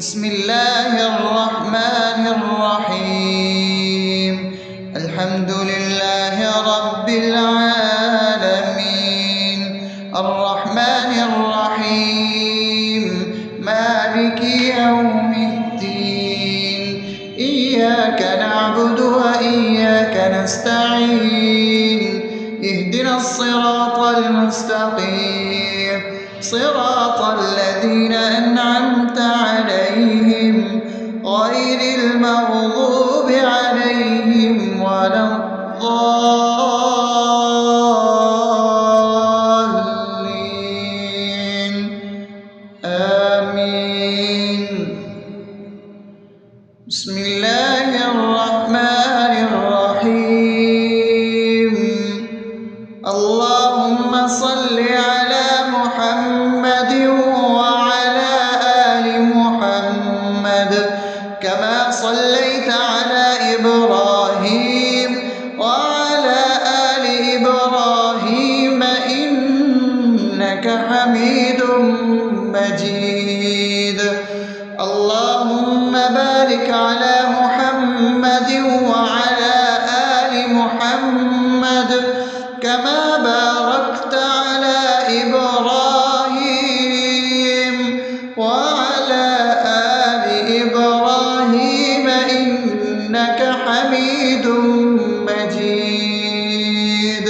بسم الله الرحمن الرحيم. الحمد لله رب العالمين، الرحمن الرحيم، مالك يوم الدين. إياك نعبد وإياك نستعين، اهدنا الصراط المستقيم، صراط الذين أنعمت عليهم غير المغضوب عليهم ولا الضالين. آمين. بسم الله الرحمن الرحيم. اللهم صل على محمد وعلى آل محمد كما صليت على إبراهيم وعلى آل إبراهيم إنك حميد مجيد. اللهم بارك على محمد وعلى آل محمد كما باركت على إبراهيم وعلى آل إبراهيم إنك حميد مجيد.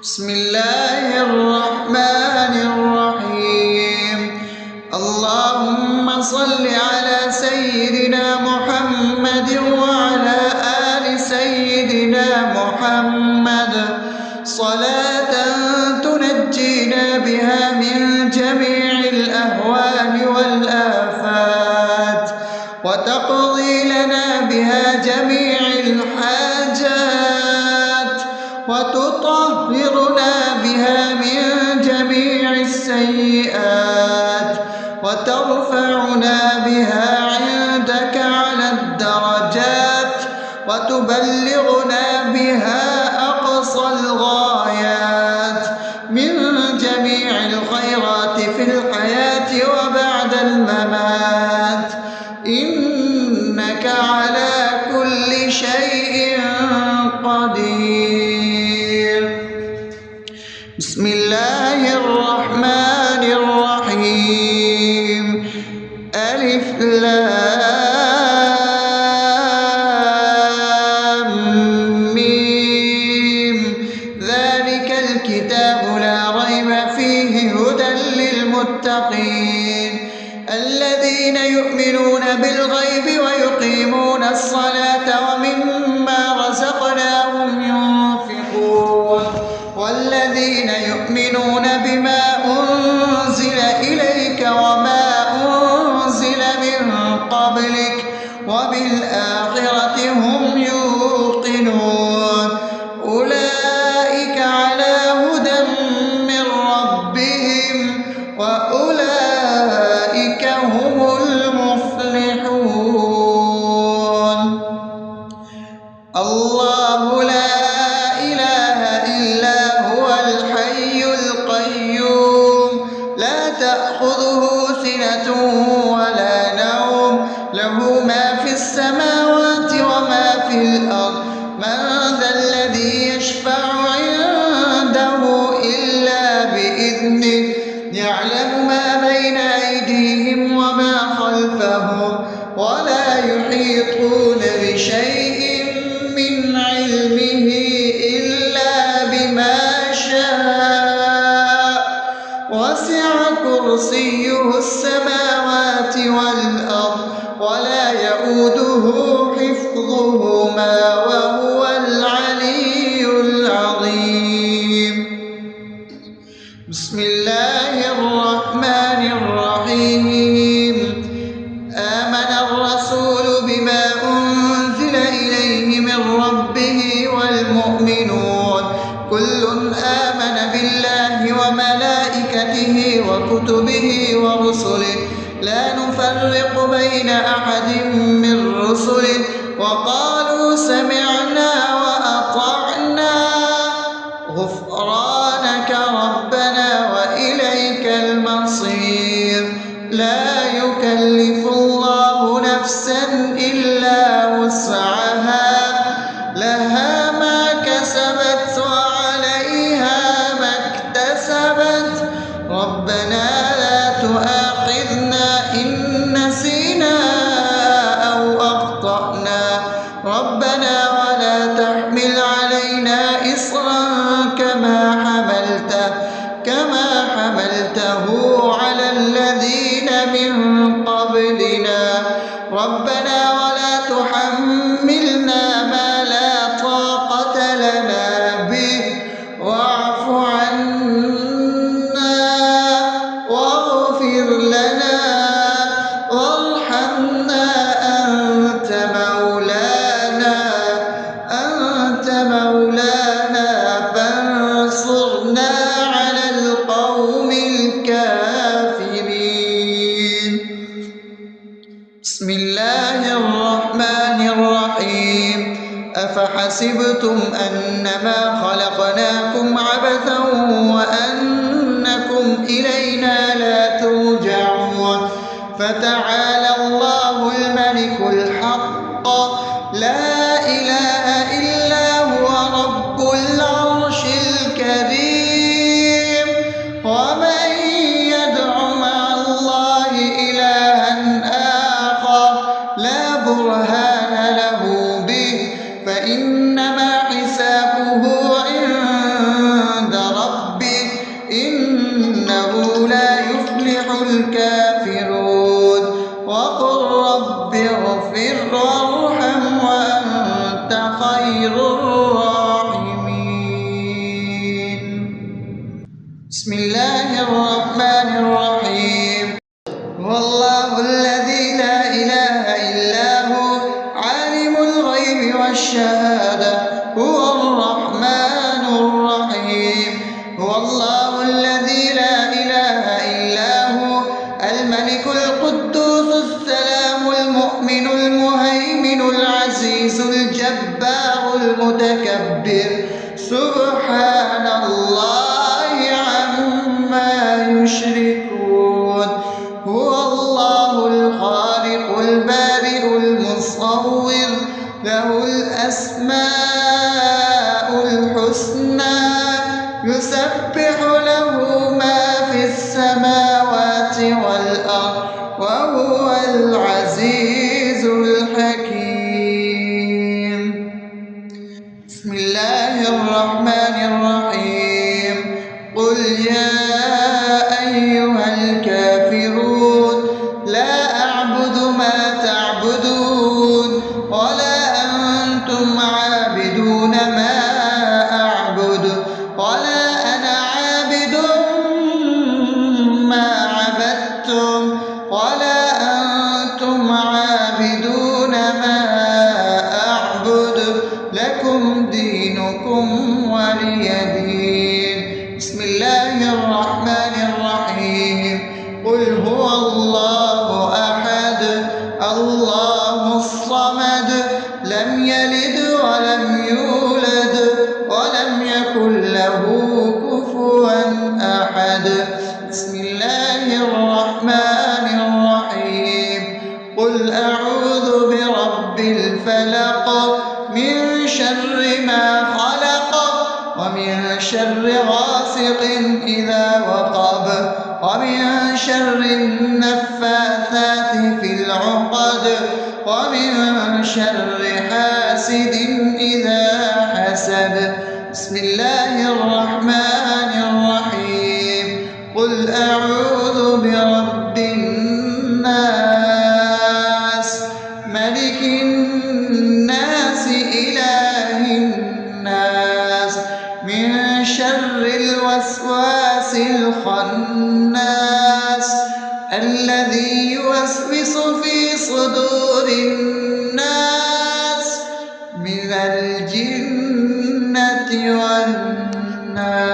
بسم الله الرحمن الرحيم. اللهم صل على سيدنا محمد وعلى آل سيدنا محمد صلاة تنجينا بها من جميع الأهوال والآفات، وتقضي لنا بها جميع الحاجات، وتطهرنا بها من جميع السيئات، وترفعنا بها عندك على الدرجات، وتبلغنا بها أقصى الغايات من جميع الخيرات في الحياة وبعد الممات، إنك على كل شيء قدير. بسم الله الرحمن الرحيم. ألف لام ميم. ذلك الكتاب لا ريب فيه هدى للمتقين الذين يؤمنون بالغيب ويقيمون الصلاة ومما رزقناهم ينفقون والذين يؤمنون بما أنزل إليك وما أنزل من قبلك وبالآخرة هم يوقنون أولئك على هدى من ربهم وأولئك هم المفلحون. الله لا إله إلا هو الحي القيوم لا تأخذه سنة ولا نوم له ما في السماوات وما في الأرض. من ذا الذي يشفع عنده إلا بإذنه يعلم ما بين أيديهم وما خلفهم ولا يحيطون بشيء من علمه إلا بما شاء وسع كرسيه السماوات والأرض ولا يؤوده حفظهما وهو العلي العظيم. بسم الله الرحمن الرحيم. آمن الرسول بما أنزل إليه من ربه والمؤمنون كل آمن بالله وملائكته وكتبه ورسله لا نفرق بين أحد من رسله وقالوا سمعنا وأطعنا غفرانك ربنا وإليك المصير. لا يكلف يكلف الله نفسا إلا وسعها لها ما كسبت وعليها ما اكتسبت ربنا لا تؤاخذنا إن نسينا أو أخطأنا ربنا ولا تحمل علينا إصرا كما حملته على الذين من قبلنا ربنا ولا تحملنا ما لا طاقة لنا به واعف عنا واغفر لنا وارحمنا أنت مولانا فانصرنا على القوم الكافرين. بسم الله الرحمن الرحيم أفحسبتم أنما خلقناكم عبثا وأنكم إلينا لا ترجعون فتعالى الله الملك الحق لا إله إلا هو رب العرش الكريم ومن يدع مع الله إلها آخر لا برهان له به فإنما حسابه عند ربه إنه لا يفلح الكافرون وقل رب اغفر وارحم وأنت خير الراحمين. بسم الله الرحمن الرحيم هو الله الذي لا إله إلا هو عالم الغيب والشهادة هو الرحمن الرحيم هو الله الذي لا إله إلا هو الملك القدوس السلام المؤمن المهيمن العزيز الجبار المتكبر سبحان الله عما يشركون هو الله الخالق البارئ المصور له الأسماء الحسنى يسبح له ما في السماوات والأرض وهو العزيز الحكيم. بسم الله الرحمن الرحيم قل يا أيها الكافرون لا أعبد ما تعبدون ولا أنتم عابدون ما أعبد ولا أنا عابد ما عبدتم ولا أنتم عابدون ما أعبد لكم دينكم ولي دين. بسم الله الرحمن الرحيم قل هو الله أحد الله الصمد لم يلد ولم يولد ولم يكن له كفوا أحد. بسم الله الرحمن الرحيم قل أعوذ برب الفلق من شر ما خلق ومن شر غاسق إذا وقب ومن شر النفاثات في العقد ومن شر حاسد إذا حسد. بسم الله الرحمن الرحيم قل أعوذ برب الناس ملك الناس إله الناس من شر الوسواس الخناس الذي يوسوس في صدور الناس من الجنة والناس.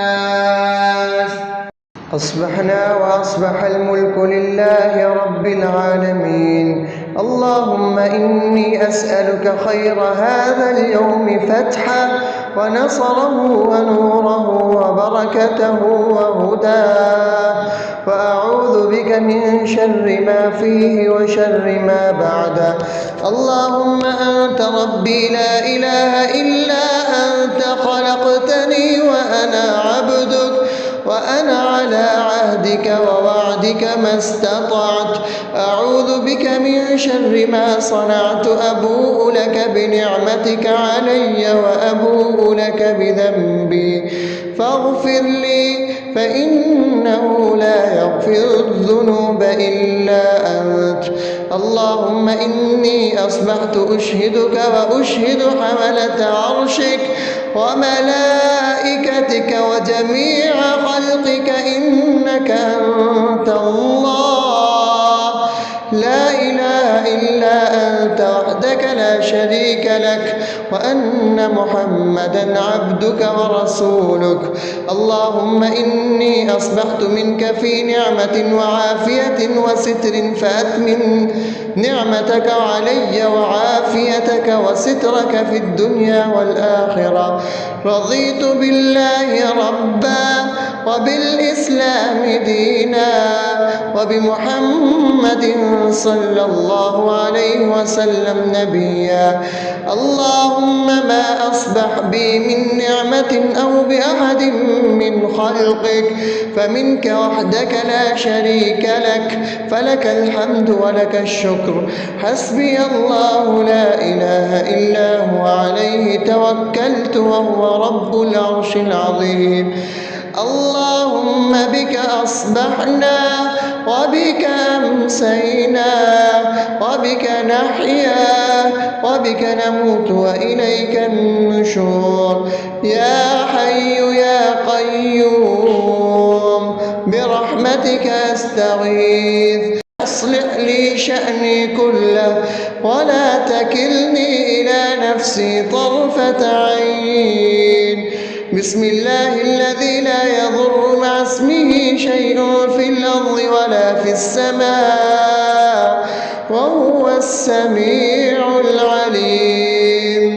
أصبحنا وأصبح الملك لله رب العالمين اللهم إني أسألك خير هذا اليوم فتحه ونصره ونوره وبركته وهداه، وأعوذ بك من شر ما فيه وشر ما بعده. اللهم أنت ربي لا إله إلا أنت، خلقتني وأنا عبدك، وأنا على عهدك ووعدك ما استطعت. أعوذ بك من شر ما صنعت، أبوء لك بنعمتك علي وأبوء لك بذنبي، فاغفر لي فإنه لا يغفر الذنوب إلا أنت. اللهم إني أصبحت أشهدك وأشهد حملة عرشك وملائكتك وجميع خلقك إنك أنت الله، لا إله إلا أنت وحدك لا شريك لك، وأن محمدا عبدك ورسولك. اللهم إني أصبحت منك في نعمة وعافية وستر، فأتمم نعمتك علي وعافيتك وسترك في الدنيا والآخرة. رضيت بالله ربا وبالإسلام دينا وبمحمد صلى الله عليه وسلم نبيا. اللهم ما أصبح بي من نعمة أو بأحد من خلقك فمنك وحدك لا شريك لك، فلك الحمد ولك الشكر. حسبي الله لا إله إلا هو، عليه توكلت وهو رب العرش العظيم. اللهم بك أصبحنا وبك أمسينا وبك نحيا وبك نموت وإليك النشور. يا حي يا قيوم برحمتك أستغيث، أصلح لي شأني كله ولا تكلني إلى نفسي طرفة عين. بسم الله الذي لا يضر مع اسمه شيء في الأرض ولا في السماء وهو السميع العليم.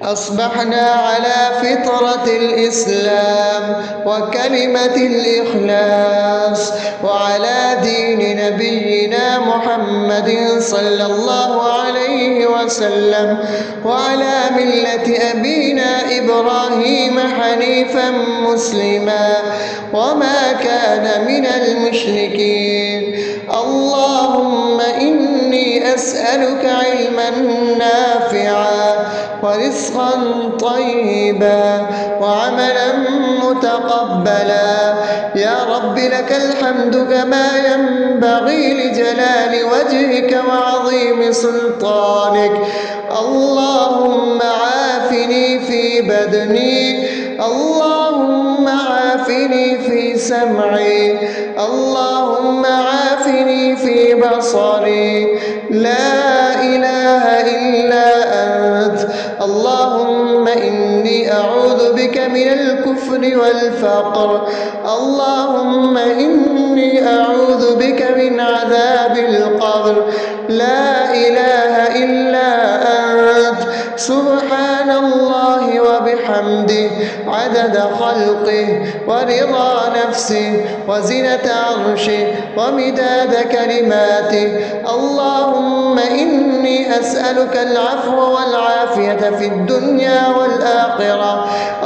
أصبحنا على فطرة الإسلام وكلمة الإخلاص وعلى دين نبينا محمد صلى الله عليه وسلم وعلى ملة أبينا إبراهيم حنيفا مسلما وما كان من المشركين. اللهم إني أسألك علما نافعا ورزقا طيبا وعملا متقبلا. يا رب لك الحمد كما ينبغي لجلال وجهك وعظيم سلطانك. اللهم عافني في بدني، اللهم عافني في سمعي، اللهم عافني في بصري. لا إله إلا أنت. اللهم إني أعوذ بك من الكفر والفقر. اللهم إني أعوذ بك من عذاب القبر. لا إله إلا أنت. سبحان الله وبحمده عدد خلقه ورضا نفسه وزنة عرشه ومداد كلماته. اللهم إني أسألك العفو والعافية في الدنيا والآخرة.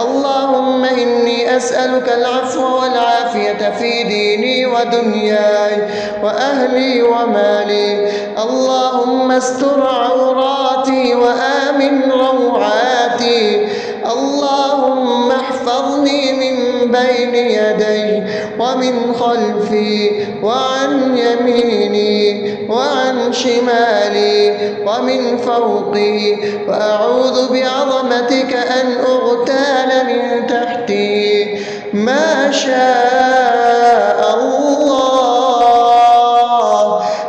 اللهم إني أسألك العفو والعافية في ديني ودنياي وأهلي ومالي. اللهم استر عوراتي وآمن روعاتي. اللهم احفظني من بين يدي ومن خلفي وعن يميني وعن شمالي ومن فوقي، وأعوذ بعظمتك أن أغتال من تحتي. ما شاء الله،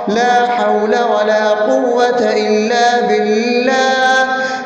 لا حول ولا قوة إلا بالله.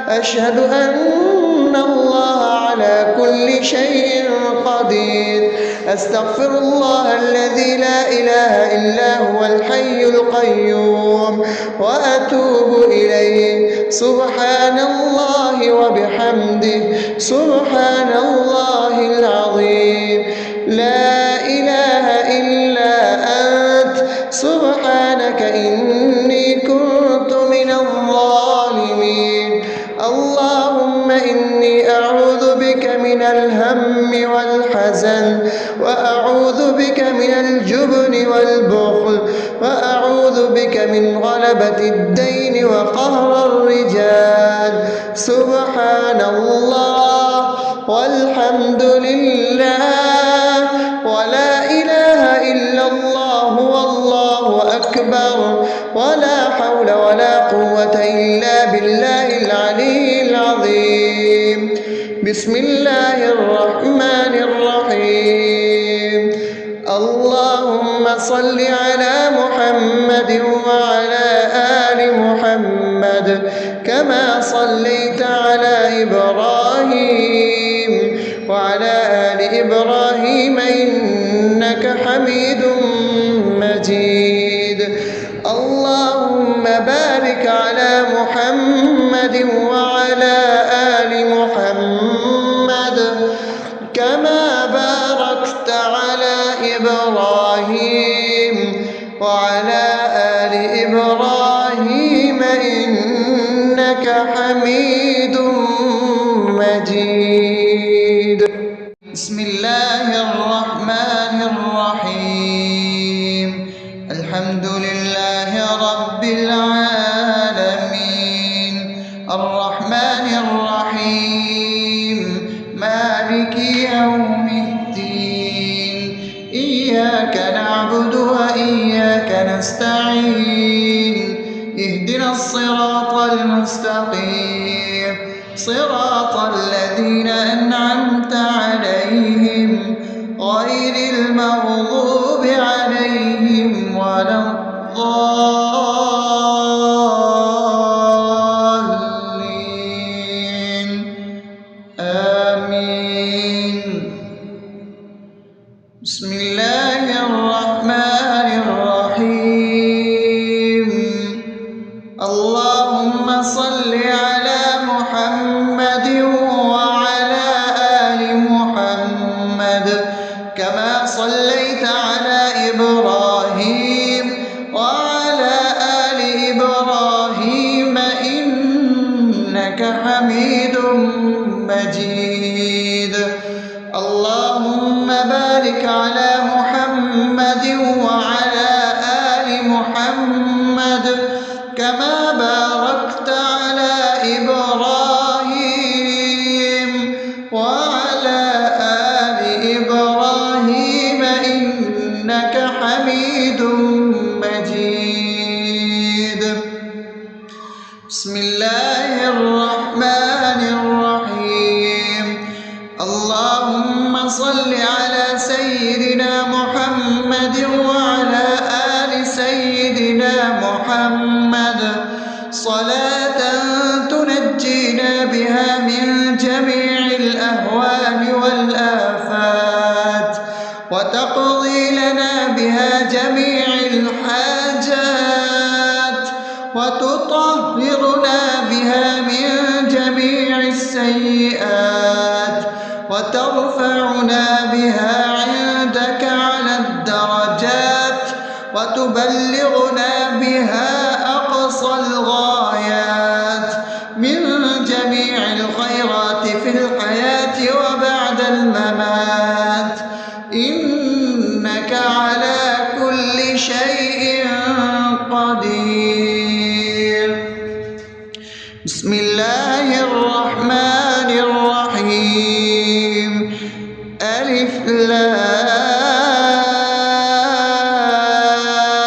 أشهد أن الله على كل شيء قدير. أستغفر الله الذي لا إله إلا هو الحي القيوم وأتوب إليه. سبحان الله وبحمده سبحان الله العظيم. لا إله إلا أنت سبحانك إني كنت من الظالمين. اللهم إني أعوذ بك من الهم والحزن، وأعوذ بك من الجبن والبخل، وأعوذ بك من غلبة الدين وقهر الرجال. سبحان الله والحمد لله ولا إله إلا الله والله أكبر ولا حول ولا قوة إلا بالله العلي العظيم. بسم الله الرحمن الرحيم. اللهم صل على محمد وعلى آل محمد كما صليت على إبراهيم وعلى آل إبراهيم إنك حميد مجيد. اللهم بارك على محمد وعلى آل محمد كما باركت على إبراهيم وعلى آل إبراهيم إنك حميد مجيد. بسم الله الرحمن الرحيم. الحمد لله رب العالمين الرحمن الرحيم مالك يوم الدين. إياك نعبد وإياك نستعين. اهدنا الصراط المستقيم صراط الذين أنعمت عليهم غير المغضوب عليهم ولا الضالين. آمين. بسم الله الرحمن الرحيم. اللهم صل على محمد وعلى آل محمد كما صليت على إبراهيم وعلى آل إبراهيم إنك حميد مجيد. اللهم بارك على محمد وعلى آل محمد كما باركت على إبراهيم وعلى آل إبراهيم إنك حميد مجيد. بسم الله الرحمن الرحيم. اللهم صل على سيدنا محمد وعلى آل سيدنا محمد صلاة تنجينا بها من جميع الأهوال والآفات وتقضي لنا بها جميع الحاجات وتطهرنا بها من جميع السيئات وترفعنا بها عندك على الدرجات وتبلغنا بها أقصى الغايات من جميع الخيرات في الحياة وبعد الممات إنك على كل شيء قدير. بسم الله الرحمن الرحيم. ألف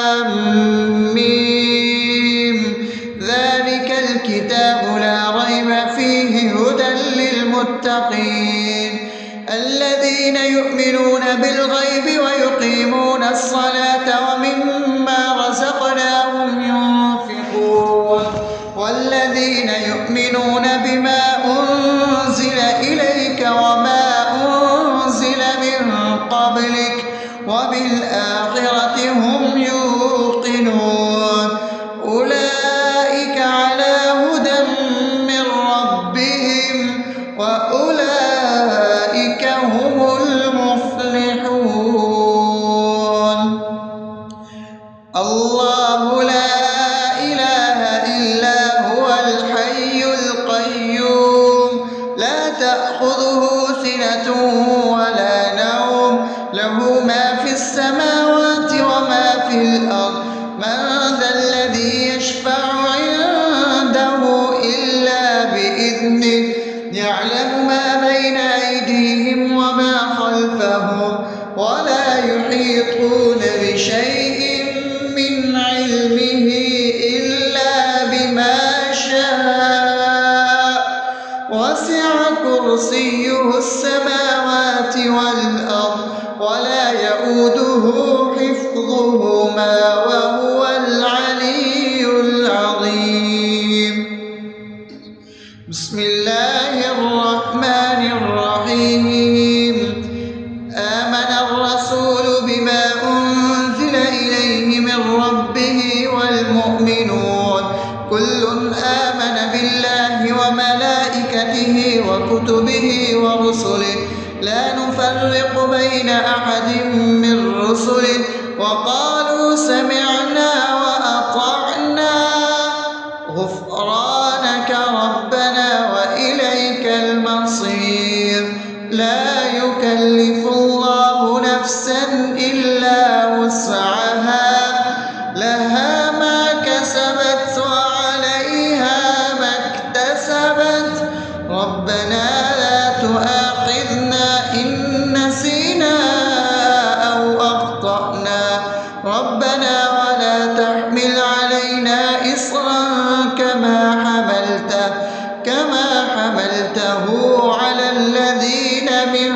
لام ميم. ذلك الكتاب لا ريب فيه هدى للمتقين الذين يؤمنون بالغيب ويقيمون الصلاة ومما رزقناهم ينفقون والذين يؤمنون بإذنه يعلم ما بين أيديهم وما خلفهم ولا يحيطون بشيء من علمه إلا بما شاء وسع كرسيه السماوات والأرض ولا يئوده حفظهما وهو العلي العظيم. بسم الله الرحمن الرحيم. آمن الرسول بما أنزل إليه من ربه والمؤمنون كل آمن بالله وملائكته وكتبه ورسله لا نفرق بين أحد من رسله وقالوا سمعنا وأطعنا غفرانك ربنا وإليك المصير. لا يكلف الله نفسا إلا وسعها لها ما كسبت وعليها ما اكتسبت ربنا لا تؤاخذنا إن نسينا أو أخطأنا ربنا ولا تحمل علينا إصرا كما حملته على الذين من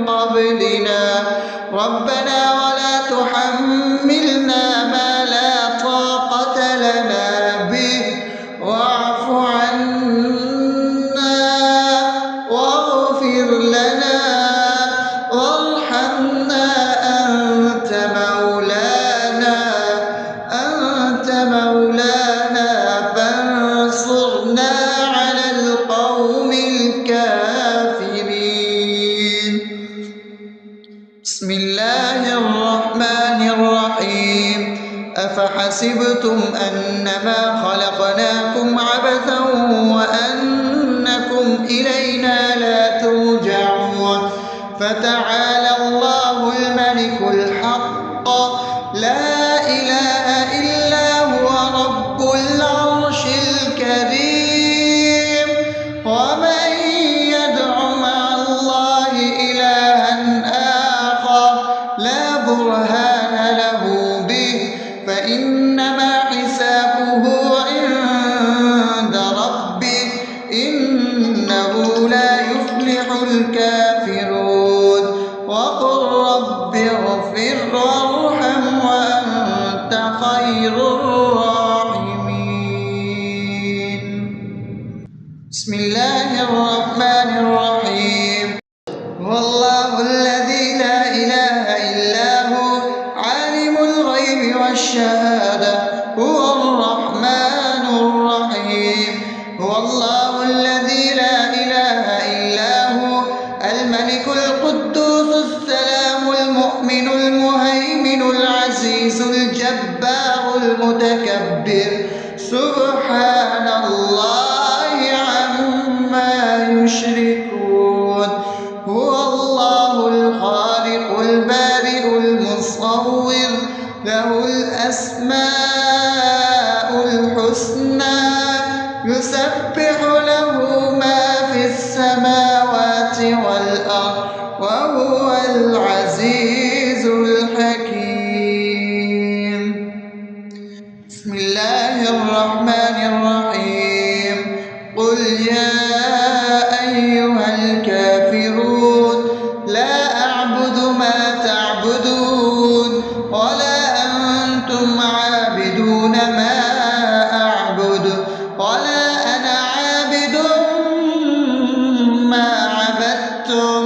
قبلنا ربنا ولا تحملنا ما لا طاقة لنا به واعف عنا واغفر لنا وارحمنا أنت مولانا فانصرنا على القوم الكافرين. بسم الله الرحمن الرحيم. أفحسبتم أنما خلقناكم عبثا وأنكم إلينا لا ترجعون فتعالى الله الملك الحق لا إله إلا هو رب العرش الكريم. ومن يدع مع الله إلها آخر لا برهان له به فإنما حسابه عند ربه إنه لا يفلح الكافرون. وقل رب اغفر وارحم وأنت خير الراحمين. بسم الله الرحمن الرحيم. هو الله الذي لا إله إلا هو عالم الغيب والشهادة هو الرحمن الرحيم. هو الله الذي لا إله إلا هو الملك القدوس السلام المؤمن المهيمن العزيز الجبار المتكبر سبحان الله عما يشركون. هو الله الخالق البارئ المصور له الأسماء الحسنى يسبح له ما في السماوات والأرض وهو العزيز الحكيم. بسم الله الرحمن الرحيم. قل يا أيها الكافرون لا أعبد ما تعبدون ولا أنتم عابدون ما أعبد ولا أنا عابد ما عبدتم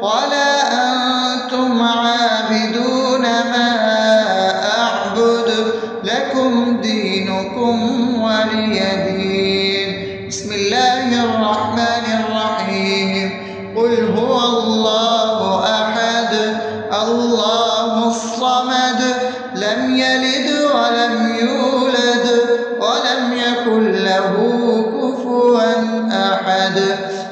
ولا أنتم عابدون ما أعبد لكم دينكم ولي دين. بسم الله الرحمن الرحيم. قل هو الله أحد الله الصمد لم يلد ولم يولد ولم يكن له كفوا أحد.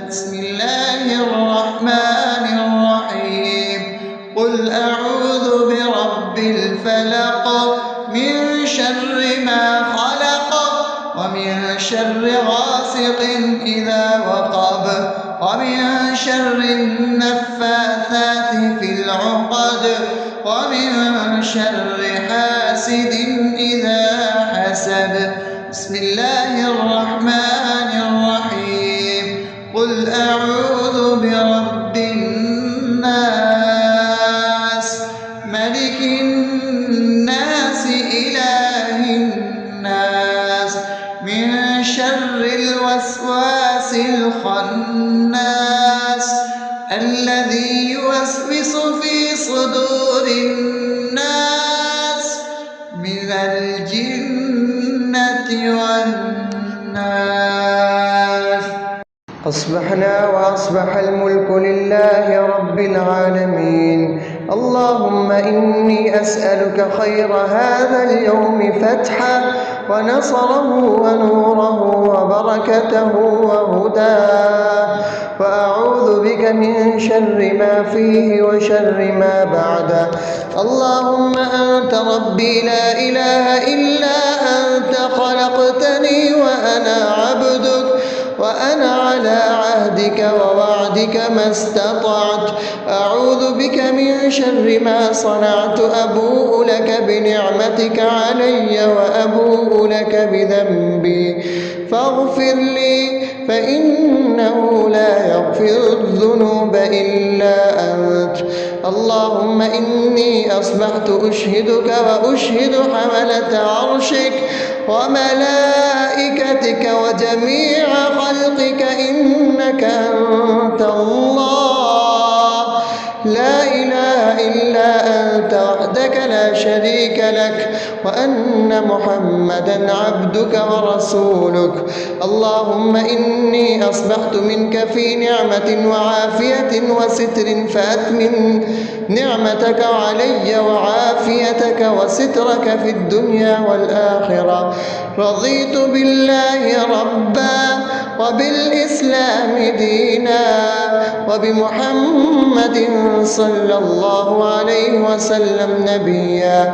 بسم الله الرحمن الرحيم. قل أعوذ برب الفلق من شر ما خلق ومن شر غاسق إذا وقب شر النفاثات في العقد ومن شر حاسد إذا حسد. بسم الله الرحمن الرحيم. قل أعوذ برب الناس ملك الناس إله الناس من شر الوسواس الخناس الذي يوسوس في صدور الناس من الجنة والناس. أصبحنا وأصبح الملك لله رب العالمين. اللهم إني أسألك خير هذا اليوم فتحه ونصره ونوره وبركته وهداه، وأعوذ بك من شر ما فيه وشر ما بعده. اللهم أنت ربي لا إله إلا أنت، خلقتني وأنا عبدك، وأنا على عهدك ووعدك ما استطعت. أعوذ بك من شر ما صنعت. أبوء لك بنعمتك علي وأبوء لك بذنبي فاغفر لي، فإنه لا يغفر الذنوب إلا أنت. اللهم إني أصبحت أشهدك وأشهد حملة عرشك وملائكتك وجميع خلقك إنك أنت الله لا إله إلا أنت وحدك لا شريك لك، وأن محمدا عبدك ورسولك. اللهم إني أصبحت منك في نعمة وعافية وستر، فأتمم نعمتك علي وعافيتك وسترك في الدنيا والآخرة. رضيت بالله ربا وبالإسلام دينا وبمحمد صلى الله عليه وسلم نبيا.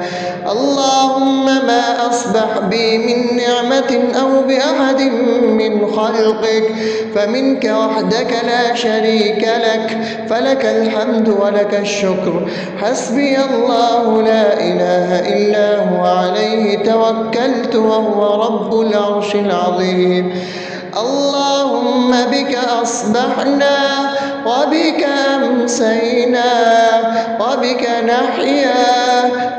اللهم ما أصبح بي من نعمة أو بأحد من خلقك فمنك وحدك لا شريك لك، فلك الحمد ولك الشكر. حسبي الله لا إله إلا هو عليه توكلت وهو رب العرش العظيم. اللهم بك أصبحنا وبك أمسينا وبك نحيا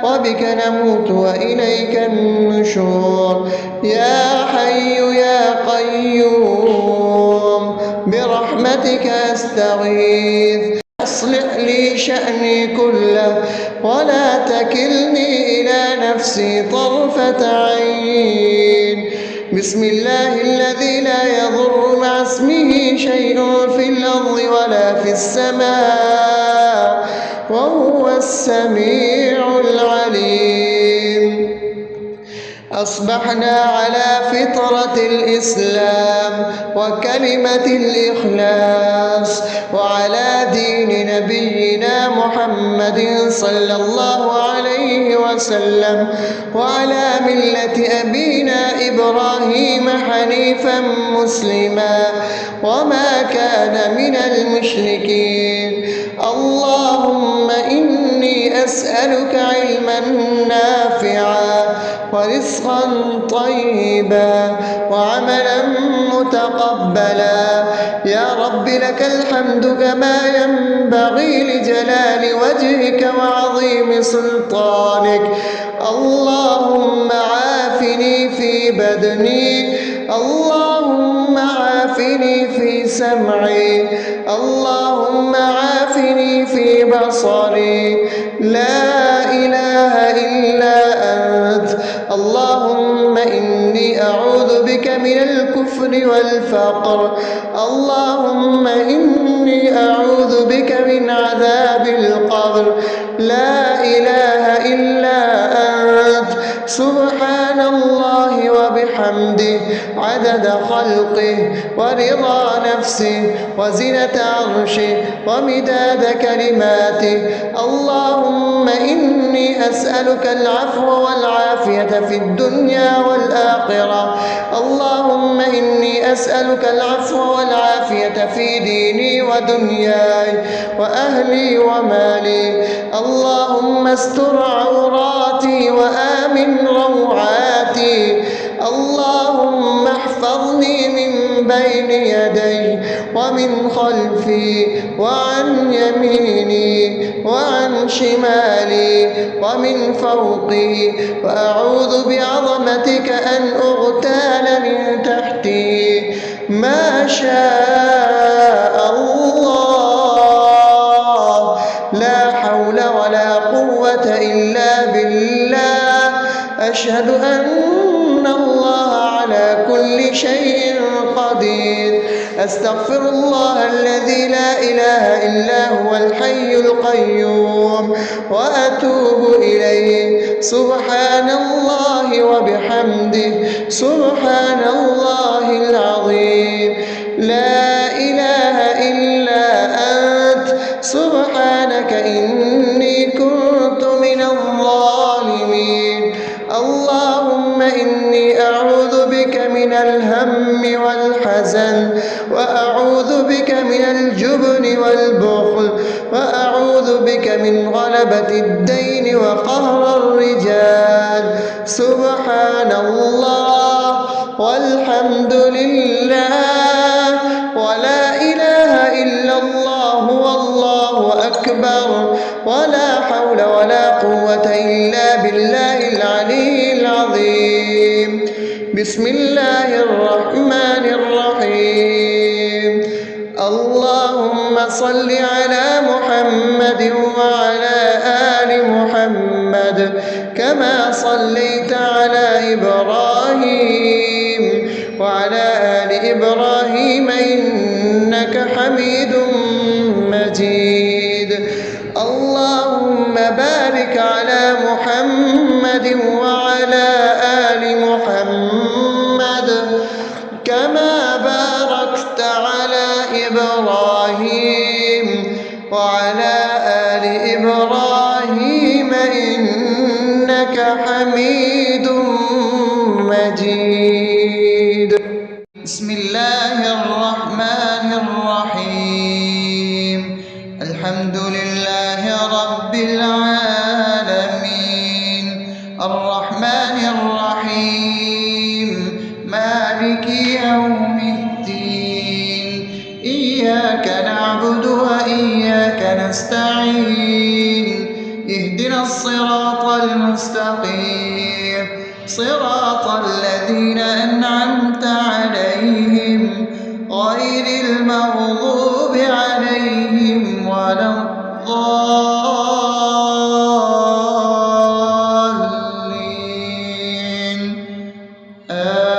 وبك نموت وإليك النشور. يا حي يا قيوم برحمتك أستغيث، أصلح لي شأني كله ولا تكلني إلى نفسي طرفة عين. بسم الله الذي لا يضر مع اسمه شيء في الأرض ولا في السماء وهو السميع العليم. أصبحنا على فطرة الإسلام وكلمة الإخلاص وعلى دين نبينا محمد صلى الله عليه وسلم وعلى ملة أبينا إبراهيم حنيفا مسلما وما كان من المشركين. اللهم إني أسألك علما نافعا ورزقا طيبا وعملا متقبلا. يا رب لك الحمد كما ينبغي لجلال وجهك وعظيم سلطانك. اللهم عافني في بدني، اللهم عافني في سمعي، اللهم عافني في بصري. لا إله إلا أنت. اللهم إني أعوذ بك من الكفر والفقر. اللهم إني أعوذ بك من عذاب القبر. لا إله إلا أنت. سبحان الله وبحمده عدد خلقه ورضا نفسه وزنة عرشه ومداد كلماته. اللهم إني أسألك العفو والعافية في الدنيا والآخرة. اللهم إني إني أسألك العفو والعافية في ديني ودنياي وأهلي ومالي. اللهم استر عوراتي وآمن روعاتي. اللهم احفظني من بين يدي ومن خلفي وعن يميني وعن شمالي ومن فوقي، وأعوذ بعظمتك أن أغتال من تحتي. ما شاء الله، لا حول ولا قوة إلا بالله. أشهد أن الله على كل شيء قدير. أستغفر الله الذي لا إله إلا هو الحي القيوم وأتوب إليه. سبحان الله وبحمده، سبحان الله العظيم. لا إله إلا أنت، سبحانك إني كنت من الظالمين. اللهم إني أعوذ بك من الهم والحزن، وأعوذ بك من الجبن والبخل، وأعوذ بك من غلبة الدين وقهر الرجال. سبحان الله والحمد لله ولا إله إلا الله والله أكبر، ولا حول ولا قوة إلا بالله العلي العظيم. بسم الله الرحمن الرحيم. اللهم صل على محمد وعلى آل محمد كما صليت على إبراهيم وعلى آل إبراهيم إنك حميد مجيد. اللهم بارك على محمد وعلى آل محمد كما باركت على إبراهيم وعلى آل إبراهيم إنك حميد مجيد. بسم الله الرحمن الرحيم. الحمد لله رب العالمين، الرحمن الرحيم، مالك يوم الدين. إياك نعبد وإياك نستعين. اهدنا الصراط المستقيم، صراط الذين أنعمت عليهم غير المغضوب عليهم ولا الضالين.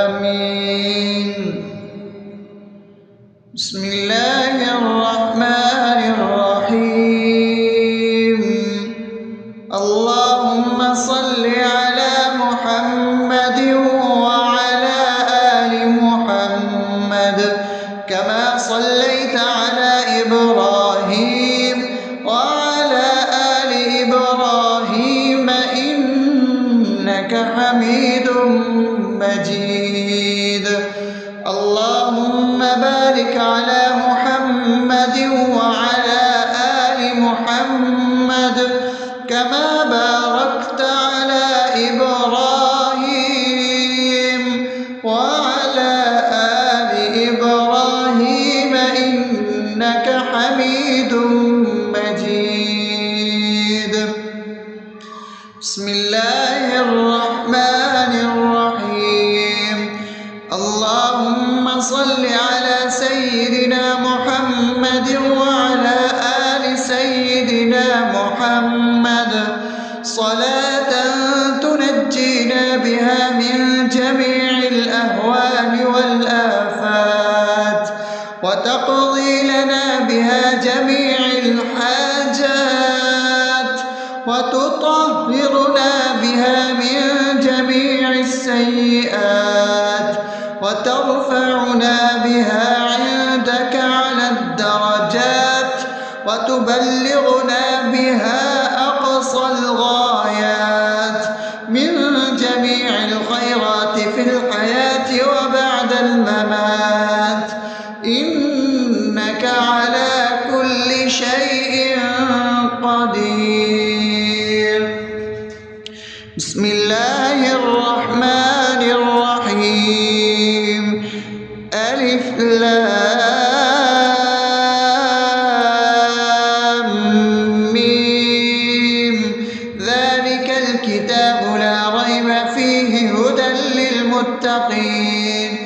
آمين. بسم الله الرحمن الرحيم. اللهم صل على محمد وعلى آل محمد كما صليت على إبراهيم وعلى آل إبراهيم إنك حميد مجيد. اللهم بارك على محمد وعلى آل محمد كما باركت على إبراهيم وعلى آل إبراهيم إنك حميد مجيد. بسم الله الرحمن الرحيم. اللهم صل على سيدنا محمد وعلى آل سيدنا محمد صلاة تنجينا بها من جميع الأهوال والآفات، وتقضي لنا بها جميع الحاجات، وتطهرنا بها من جميع السيئات، وترفعنا بها عندك على الدرجات، وتبلغنا بها أقصى الغايات من جميع الخيرات في الحياة وبعد الممات. لام ميم ذلك الكتاب لا ريب فيه هدى للمتقين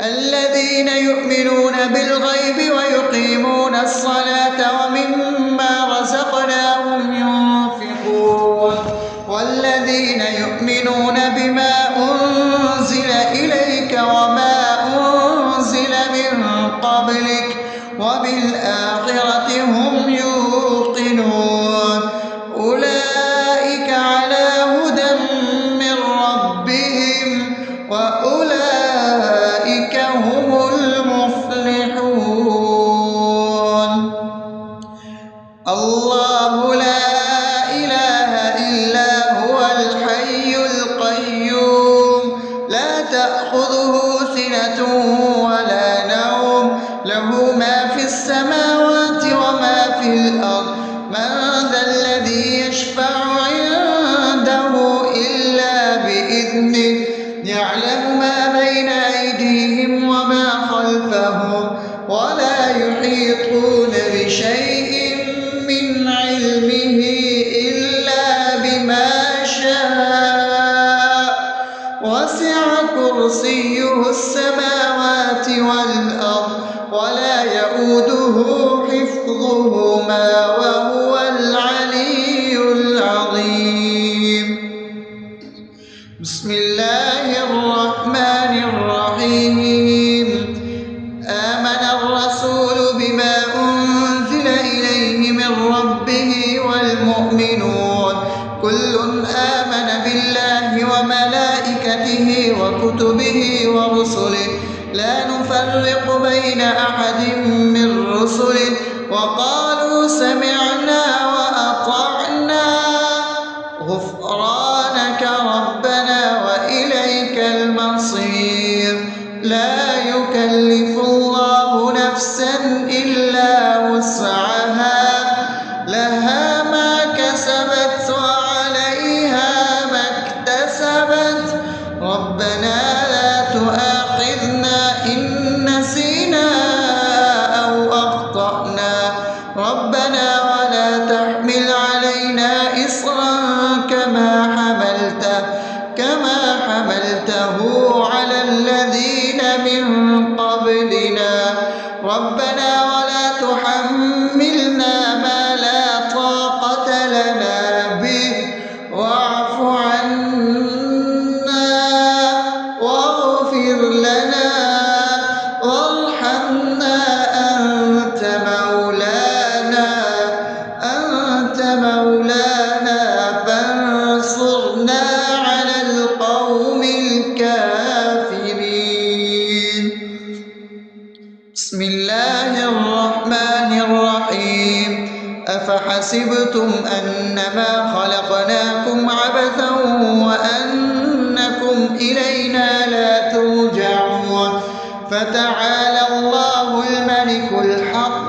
الذين يؤمنون بالغيب ويقيمون الصلاة ومما رزقناهم ينفقون والذين يؤمنون بما أنزل إليك وما أنزل من قبلك وبالآخرة هم يوقنون أولئك على هدى من ربهم وأولئك هم المفلحون الله لا إله إلا هو الحي القيوم لا تأخذه سنة ولا نوم له ما في السماوات وما في الأرض من ذا الذي يشفع عنده إلا بإذنه يعلم ما بين أيديهم وما خلفهم ولا يحيطون بشيء من علمه إلا بما شاء وسع كرسيه السماوات والأرض ولا يؤوده حفظهما وهو العلي العظيم بسم الله الرحمن الرحيم آمن الرسول بما أنزل إليه من ربه والمؤمنون كل آمن بالله وملائكته وكتبه ورسله لا نفرق بين أحد من رسله وقالوا سمعنا وأطعنا غفرانك ربنا وإليك المصير لا يكلف الله نفسا إلا وسعها لها ما كسبت وعليها ما اكتسبت ربنا لا تؤاخذنا إن نسينا أو أخطأنا ربنا ولا تحمل علينا إصرا كما حملته على الذين من قبلنا ربنا ولا تحملنا ما لا طاقة لنا به واعف عنا واغفر لنا وارحمنا أنت مولانا فانصرنا على القوم الكافرين بسم الله الرحمن الرحيم أفحسبتم أنما خلقناكم عبثا وأنكم إلينا لا ترجعون فتعالى الله الملك الحق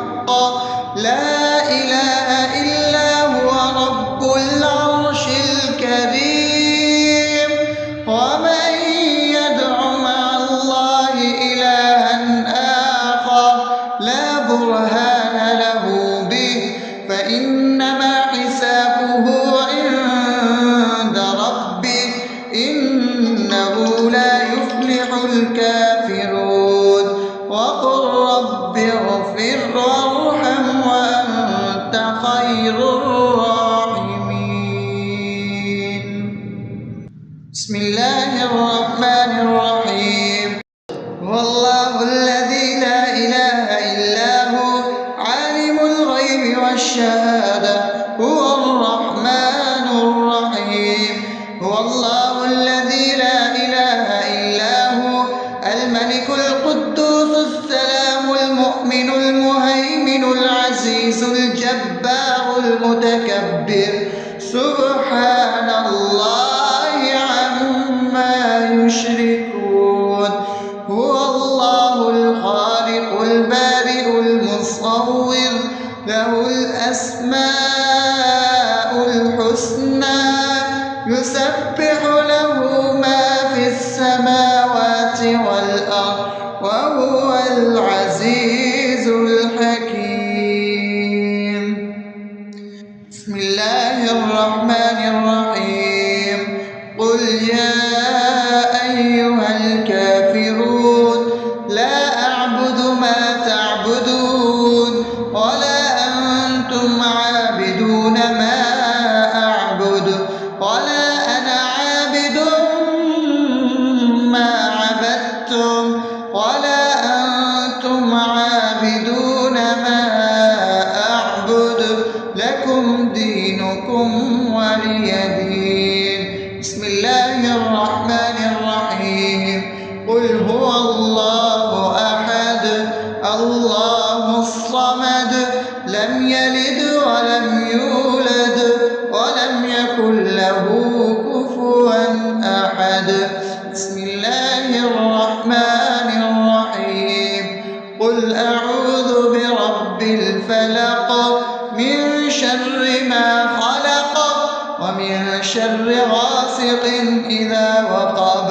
لا إله إلا هو رب العرش الكريم ومن يدع مع الله إلها آخر لا برهان له به فإنما حسابه عند ربه إنه لا يفلح الكافرون وقل رب اغفر وارحم وأنت خير الراحمين بسم الله الرحمن الرحيم هو الله الذي لا إله إلا هو عالم الغيب والشهادة هو الرحمن الرحيم هو الله الذي لا إله إلا هو الملك القدوس السلام المؤمن المهيمن العزيز الجبار المتكبر سبحان الله عما يشركون هو الله الخالق البارئ المصور له الأسماء الحسنى يسبح له ما في السماوات والأرض وهو العزيز الحكيم. بسم الله الرحمن الرحيم. قل يا أيها الكافرون لا أعبد ما تعبدون ولا أنتم عابدون ما أعبد ولا أنا عابد ما عبدتم ولا أنتم عابدون ما أعبد لكم دينكم ولي دين. بسم الله الرحمن الرحيم. قل هو الله أحد الله الصمد لم يلد ولم يولد ولم يكن له كفوا أحد. بسم الله الرحمن الرحيم. قل أعوذ برب الفلق من شر ما خلق ومن شر غاسق إذا وقب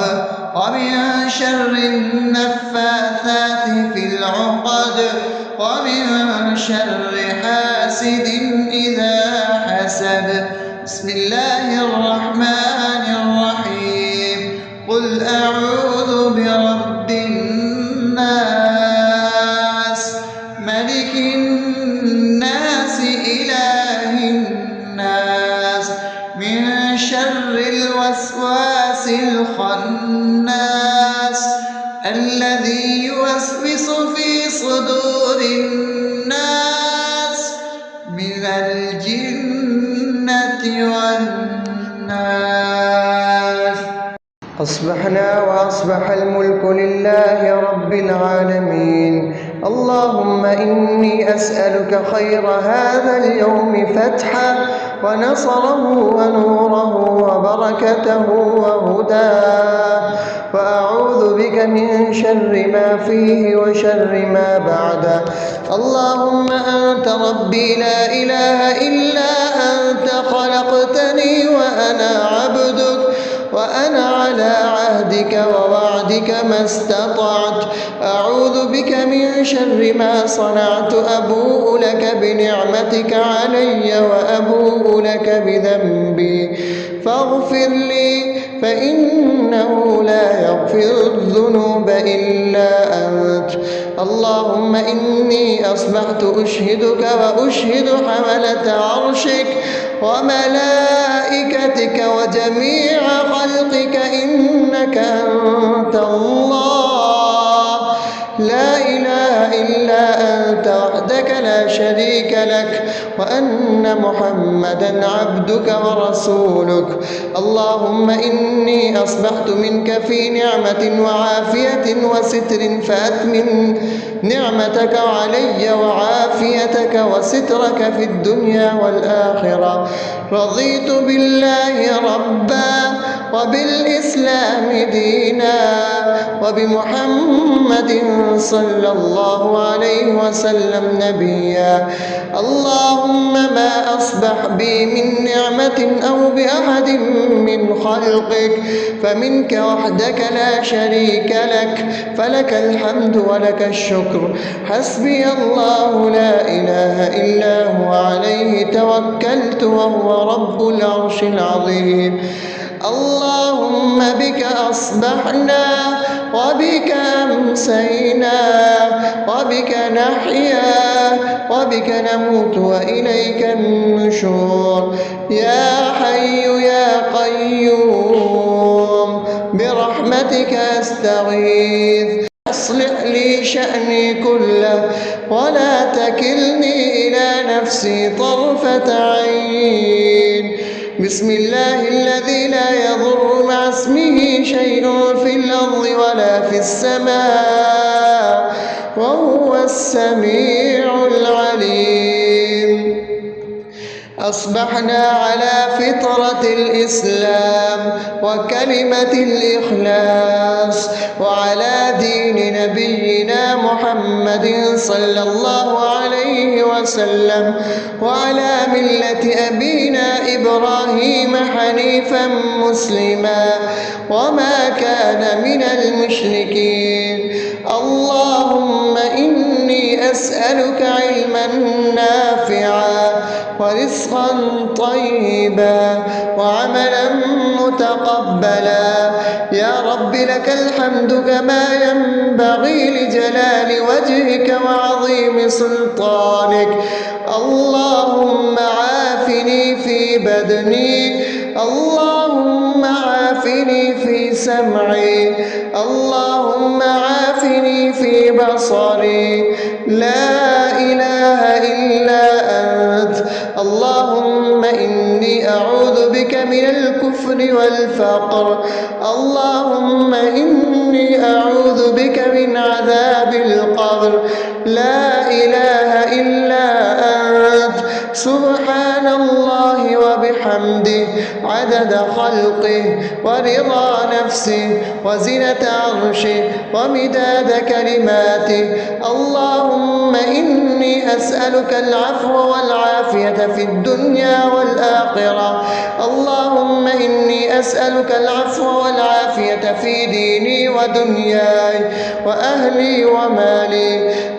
ومن شر النفاثات في العقد ومن شر حاسد إذا حسد. بسم الله الرحمن الرحيم. قل أعوذ برب الناس ملك الناس إله الناس من شر الوسواس الخناس الذي يوسوس في صدور الناس من الجنة والناس. أصبحنا وأصبح الملك لله رب العالمين. اللهم إني أسألك خير هذا اليوم فتحه ونصره ونوره وبركته وهداه، وأعوذ بك من شر ما فيه وشر ما بعده. اللهم أنت ربي لا إله إلا أنت خلقتني وأنا عبدك وأنا على عهدك ووعدك ما استطعت. أعوذ بك من شر ما صنعت. أبوء لك بنعمتك علي وأبوء لك بذنبي فاغفر لي فإنه لا يغفر الذنوب إلا أنت. اللهم إني أصبحت أشهدك وأشهد حملة عرشك وملائكتك وجميع خلقك إنك أنت الله لا إله إلا أنت وحدك لا شريك لك وأن محمدا عبدك ورسولك. اللهم إني أصبحت منك في نعمة وعافية وستر فأتمم نعمتك علي وعافيتك وسترك في الدنيا والآخرة. رضيت بالله ربا وبالإسلام دينا وبمحمد صلى الله عليه وسلم نبيا. اللهم ما أصبح بي من نعمة أو بأحد من خلقك فمنك وحدك لا شريك لك فلك الحمد ولك الشكر. حسبي الله لا إله إلا هو عليه توكلت وهو رب العرش العظيم. اللهم بك أصبحنا وبك أمسينا وبك نحيا وبك نموت وإليك النشور. يا حي يا قيوم برحمتك أستغيث. أصلح لي شأني كله ولا تكلني إلى نفسي طرفة عين. بسم الله الذي لا يضر مع اسمه شيء في الأرض ولا في السماء وهو السميع العليم. أصبحنا على فطرة الإسلام وكلمة الإخلاص وعلى دين نبينا محمد صلى الله عليه وسلم وعلى ملة أبينا إبراهيم حنيفا مسلما وما كان من المشركين. اللهم أسألك علما نافعا ورزقا طيبا وعملا متقبلا. يا رب لك الحمد كما ينبغي لجلال وجهك وعظيم سلطانك. اللهم عافني في بدني، اللهم عافني في سمعي، اللهم عافني في بصري. لا إله إلا أنت. اللهم إني أعوذ بك من الكفر والفقر. اللهم إني أعوذ بك من عذاب القبر. لا إله إلا أنت. سبحان الله وبحمده عدد خلقه ورضا نفسه وزنة عرشه ومداد كلماته. اللهم إني أسألك العفو والعافية في الدنيا والآخرة. اللهم إني أسألك العفو والعافية في ديني ودنياي وأهلي ومالي.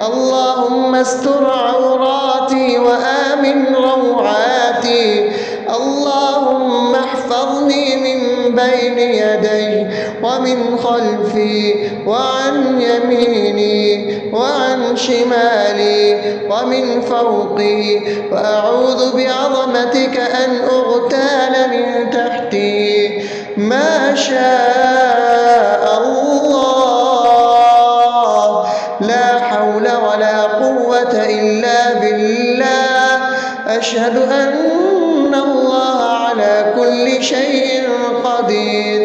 اللهم استر عوراتي وآمن روعاتي. اللهم احفظني من بين يدي ومن خلفي وعن يميني وعن شمالي ومن فوقي، وأعوذ بعظمتك أن أغتال من تحتي. ما شاء الله، لا حول ولا قوة إلا بالله. أشهد أن الله على كل شيء قدير.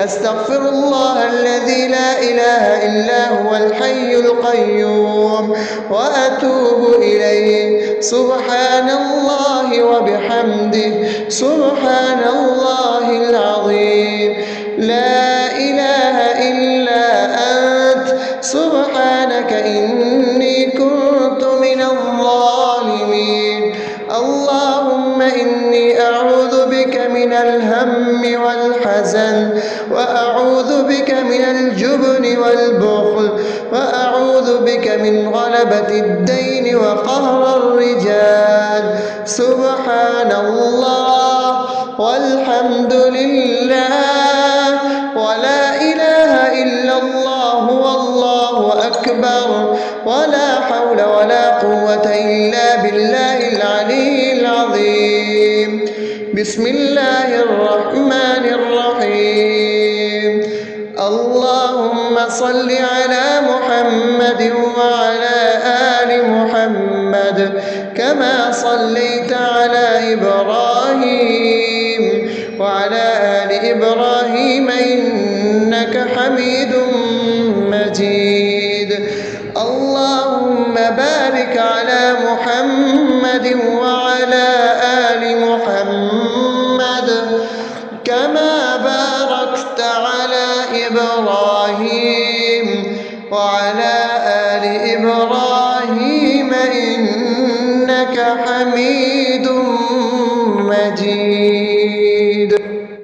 أستغفر الله الذي لا إله إلا هو الحي القيوم وأتوب إليه. سبحان الله وبحمده سبحان الله العظيم. لا إله إلا أنت. سبحانك إني كنت من الظالمين. اللهم إني أعوذ بك من الهم والحزن، وأعوذ بك من الجبن والبخل، وأعوذ بك من غلبة الدين وقهر الرجال. سبحان الله والحمد لله ولا إله إلا الله والله أكبر، ولا حول ولا قوة إلا بالله العلي العظيم. بسم الله الرحمن الرحيم. اللهم صل على محمد وعلى آل محمد كما صليت على إبراهيم وعلى آل إبراهيم إنك حميد مجيد. اللهم بارك على محمد وعلى آل محمد كما باركت على إبراهيم وعلى آل إبراهيم إنك حميد